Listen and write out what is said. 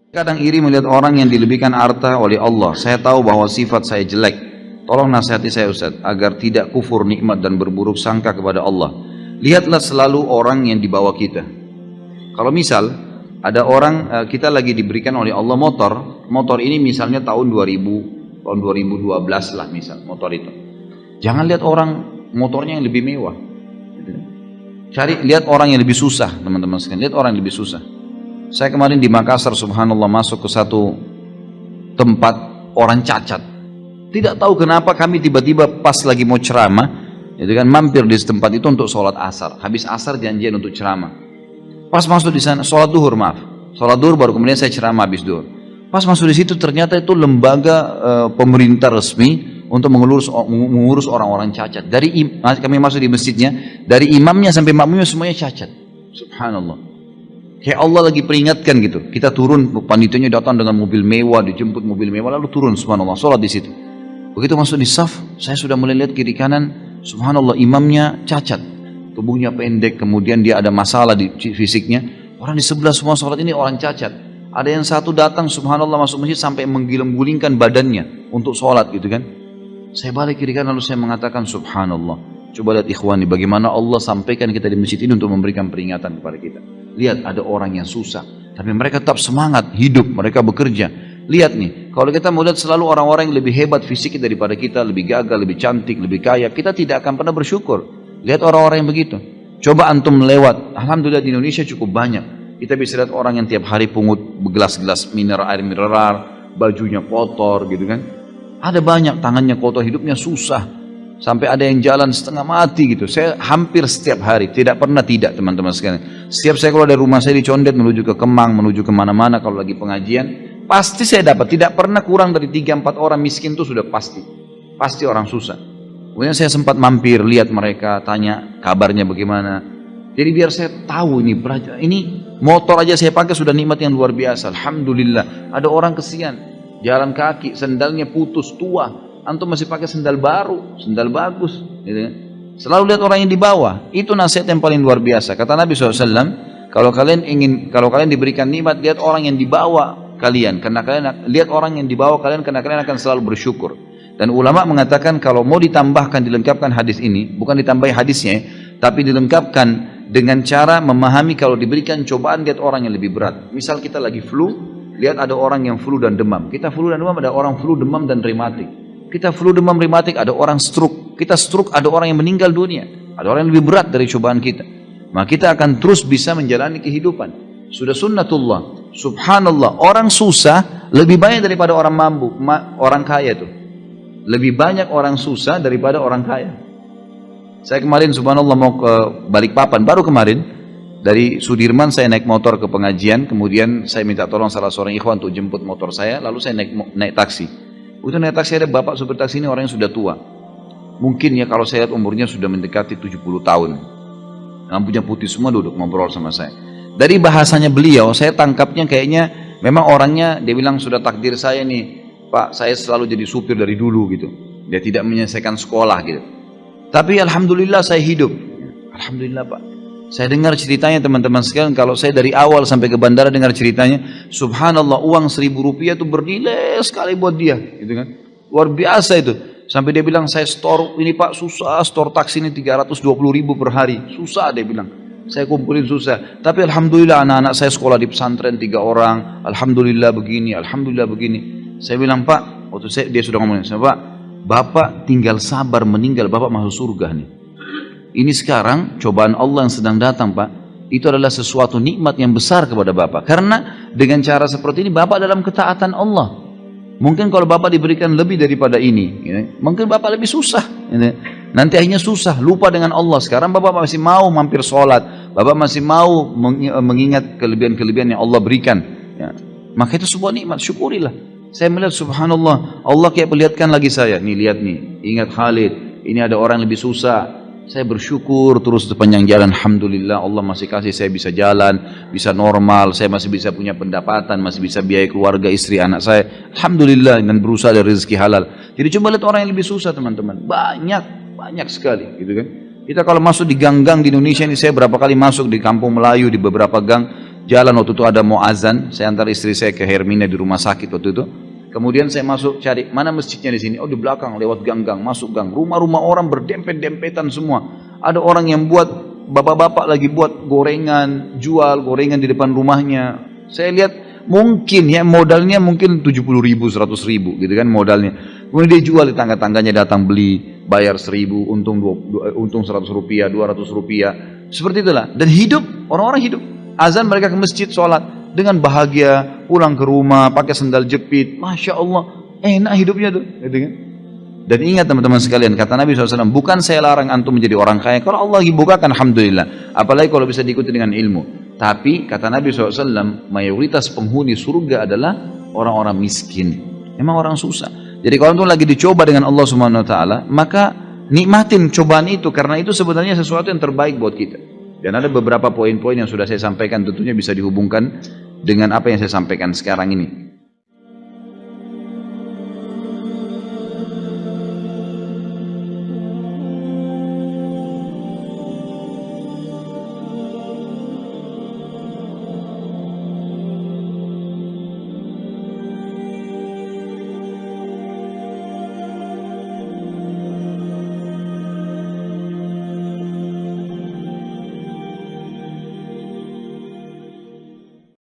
Kadang iri melihat orang yang dilebihkan harta oleh Allah. Saya tahu bahwa sifat saya jelek. Tolong nasihati saya Ustaz, agar tidak kufur nikmat dan berburuk sangka kepada Allah. Lihatlah selalu orang yang di bawah kita. Kalau misal ada orang, kita lagi diberikan oleh Allah motor ini misalnya tahun 2012 lah misal motor itu. Jangan lihat orang motornya yang lebih mewah. Lihat orang yang lebih susah, teman-teman sekalian. Lihat orang yang lebih susah. Saya kemarin di Makassar, subhanallah, masuk ke satu tempat orang cacat. Tidak tahu kenapa kami tiba-tiba pas lagi mau ceramah, itu kan mampir di tempat itu untuk sholat asar. Habis asar janjian untuk ceramah. Pas masuk di sana, sholat duhur baru kemudian saya ceramah habis duhur. Pas masuk di situ ternyata itu lembaga pemerintah resmi untuk mengurus orang-orang cacat. Kami masuk di masjidnya, dari imamnya sampai makmumnya semuanya cacat. Subhanallah. Kayak Allah lagi peringatkan gitu. Kita turun, panitianya datang dengan mobil mewah, dijemput mobil mewah, lalu turun, subhanallah, sholat di situ. Begitu masuk di saf, saya sudah mulai lihat kiri kanan, subhanallah, imamnya cacat, tubuhnya pendek, kemudian dia ada masalah di fisiknya. Orang di sebelah semua sholat ini orang cacat. Ada yang satu datang, subhanallah, masuk masjid sampai menggiling-gulingkan badannya untuk sholat gitu kan. Saya balik kiri kanan lalu saya mengatakan, subhanallah, coba lihat ikhwani, bagaimana Allah sampaikan kita di masjid ini untuk memberikan peringatan kepada kita. Lihat ada orang yang susah, tapi mereka tetap semangat, hidup, mereka bekerja. Lihat nih, kalau kita mau lihat selalu orang-orang yang lebih hebat fisik daripada kita, lebih gagah, lebih cantik, lebih kaya, kita tidak akan pernah bersyukur. Lihat orang-orang yang begitu. Coba antum lewat, alhamdulillah di Indonesia cukup banyak. Kita bisa lihat orang yang tiap hari pungut gelas-gelas air mineral, bajunya kotor gitu kan. Ada banyak, tangannya kotor, hidupnya susah. Sampai ada yang jalan setengah mati gitu. Saya hampir setiap hari, tidak pernah tidak teman-teman sekalian. Setiap saya keluar dari rumah saya di Condet menuju ke Kemang, menuju kemana-mana kalau lagi pengajian, pasti saya dapat. Tidak pernah kurang dari 3-4 orang miskin itu sudah pasti. Pasti orang susah. Kemudian saya sempat mampir, lihat mereka, tanya kabarnya bagaimana. Jadi biar saya tahu ini motor aja saya pakai sudah nikmat yang luar biasa. Alhamdulillah. Ada orang kesian, jalan kaki, sendalnya putus, tua. Antum masih pakai sendal baru, sendal bagus gitu. Selalu lihat orang yang di bawah. Itu nasihat yang paling luar biasa. Kata Nabi SAW, kalau kalian diberikan nikmat, lihat orang yang di bawah kalian, karena kalian lihat orang yang di bawah kalian, karena kalian akan selalu bersyukur. Dan ulama mengatakan kalau mau ditambahkan, dilengkapkan hadis ini, bukan ditambahi hadisnya, tapi dilengkapkan dengan cara memahami kalau diberikan cobaan, lihat orang yang lebih berat. Misal kita lagi flu, lihat ada orang yang flu dan demam. Kita flu dan demam, ada orang flu, demam dan rematik. Kita flu, demam, rematik, ada orang stroke. Kita stroke, ada orang yang meninggal dunia. Ada orang yang lebih berat dari cobaan kita. Maka kita akan terus bisa menjalani kehidupan. Sudah sunnatullah. Subhanallah, orang susah lebih banyak daripada orang mampu, orang kaya tuh. Lebih banyak orang susah daripada orang kaya. Saya kemarin subhanallah mau ke Balikpapan, baru kemarin dari Sudirman saya naik motor ke pengajian, kemudian saya minta tolong salah seorang ikhwan untuk jemput motor saya, lalu saya naik taksi. Udah naik taksi, ada bapak supir taksi ini orang yang sudah tua. Mungkin ya kalau saya lihat umurnya sudah mendekati 70 tahun. Rambutnya putih semua, duduk ngobrol sama saya. Dari bahasanya beliau, saya tangkapnya kayaknya memang orangnya, dia bilang sudah takdir saya nih, Pak, saya selalu jadi supir dari dulu gitu. Dia tidak menyelesaikan sekolah gitu. Tapi alhamdulillah saya hidup. Alhamdulillah Pak. Saya dengar ceritanya teman-teman sekalian, kalau saya dari awal sampai ke bandara dengar ceritanya, subhanallah uang 1.000 rupiah itu bernilai sekali buat dia, gitu kan? Luar biasa itu. Sampai dia bilang, saya store ini Pak susah, store taksi ini 320.000 per hari, susah dia bilang. Saya kumpulin susah. Tapi alhamdulillah anak-anak saya sekolah di pesantren 3 orang, alhamdulillah begini, alhamdulillah begini. Saya bilang Pak, dia sudah ngomongin, saya Pak, Bapak tinggal sabar meninggal, Bapak masuk surga nih. Ini sekarang cobaan Allah yang sedang datang Pak. Itu adalah sesuatu nikmat yang besar kepada Bapak. Karena dengan cara seperti ini Bapak dalam ketaatan Allah. Mungkin kalau Bapak diberikan lebih daripada ini, mungkin Bapak lebih susah. Nanti akhirnya susah, lupa dengan Allah. Sekarang Bapak masih mau mampir sholat. Bapak masih mau mengingat kelebihan-kelebihan yang Allah berikan. Maka itu sebuah nikmat, syukurilah. Saya melihat subhanallah, Allah kayak perlihatkan lagi saya. Nih lihat nih, ingat Khalid. Ini ada orang yang lebih susah. Saya bersyukur terus sepanjang jalan. Alhamdulillah Allah masih kasih saya bisa jalan, bisa normal, saya masih bisa punya pendapatan, masih bisa biaya keluarga, istri, anak saya. Alhamdulillah, dan berusaha dari rezeki halal. Jadi coba lihat orang yang lebih susah teman-teman. Banyak sekali gitu kan. Kita kalau masuk di gang-gang di Indonesia ini, saya berapa kali masuk di kampung Melayu, di beberapa gang, jalan waktu itu ada mau azan, saya antar istri saya ke Hermina di rumah sakit waktu itu. Kemudian saya masuk cari mana masjidnya di sini. Oh di belakang, lewat gang-gang, masuk gang. Rumah-rumah orang berdempet-dempetan semua. Ada orang yang buat, bapak-bapak lagi buat gorengan, jual gorengan di depan rumahnya. Saya lihat mungkin ya modalnya mungkin 70 ribu, 100 ribu gitu kan modalnya. Kemudian dia jual di tangga-tangganya, datang beli, bayar 1000, untung 100 rupiah, 200 rupiah. Seperti itulah. Dan hidup, orang-orang hidup. Azan mereka ke masjid, sholat. Dengan bahagia, pulang ke rumah, pakai sendal jepit. Masya Allah, enak hidupnya tuh. Gitu kan? Dan ingat teman-teman sekalian, kata Nabi SAW, bukan saya larang antum menjadi orang kaya. Kalau Allah lagi bukakan, alhamdulillah. Apalagi kalau bisa diikuti dengan ilmu. Tapi, kata Nabi SAW, mayoritas penghuni surga adalah orang-orang miskin. Memang orang susah. Jadi kalau antum lagi dicoba dengan Allah Subhanahu Wa Taala, maka nikmatin cobaan itu. Karena itu sebenarnya sesuatu yang terbaik buat kita. Dan ada beberapa poin-poin yang sudah saya sampaikan, tentunya bisa dihubungkan dengan apa yang saya sampaikan sekarang ini.